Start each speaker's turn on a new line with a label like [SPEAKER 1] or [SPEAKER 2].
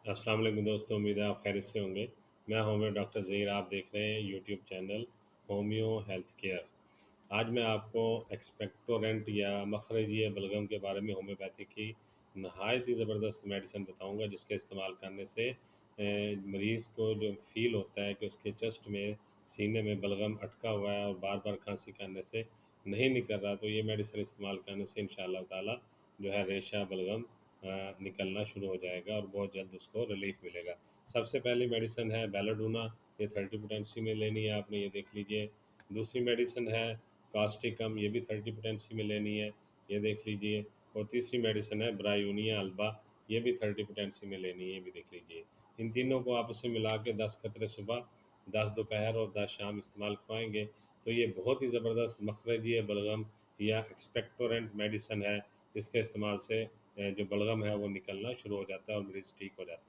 [SPEAKER 1] अस्सलाम वालेकुम दोस्तों, उम्मीद है आप खैरियत से होंगे। मैं होम्यो डॉक्टर ज़हीर, आप देख रहे हैं YouTube channel homeo health care. आज मैं आपको एक्सपेक्टोरेंट या मखरजी बलगम के बारे में होम्योपैथी की नहायत ही ज़बरदस्त मेडिसिन बताऊंगा, जिसके इस्तेमाल करने से मरीज़ को जो फील होता है कि उसके चेस्ट में, सीने में बलगम अटका हुआ है और बार बार खांसी करने से नहीं निकल रहा, तो ये मेडिसिन इस्तेमाल करने से इंशाअल्लाह ताला जो है रेशा बलगम निकलना शुरू हो जाएगा और बहुत जल्द उसको रिलीफ मिलेगा। सबसे पहली मेडिसिन है बेलाडोना। ये 30 पोटेंसी में लेनी है आपने, ये देख लीजिए। दूसरी मेडिसिन है कास्टिकम, ये भी 30 पोटेंसी में लेनी है, ये देख लीजिए। और तीसरी मेडिसिन है ब्रायोनिया अल्बा, ये भी 30 पोटेंसी में लेनी है, ये भी देख लीजिए। इन तीनों को आपस में मिला के 10 कतरे सुबह, 10 दोपहर और 10 शाम इस्तेमाल करवाएंगे तो ये बहुत ही ज़बरदस्त मखरजी बलगम या एक्सपेक्टोरेंट मेडिसिन है। इसके इस्तेमाल से जो बलगम है वो निकलना शुरू हो जाता है और मरीज़ ठीक हो जाता है।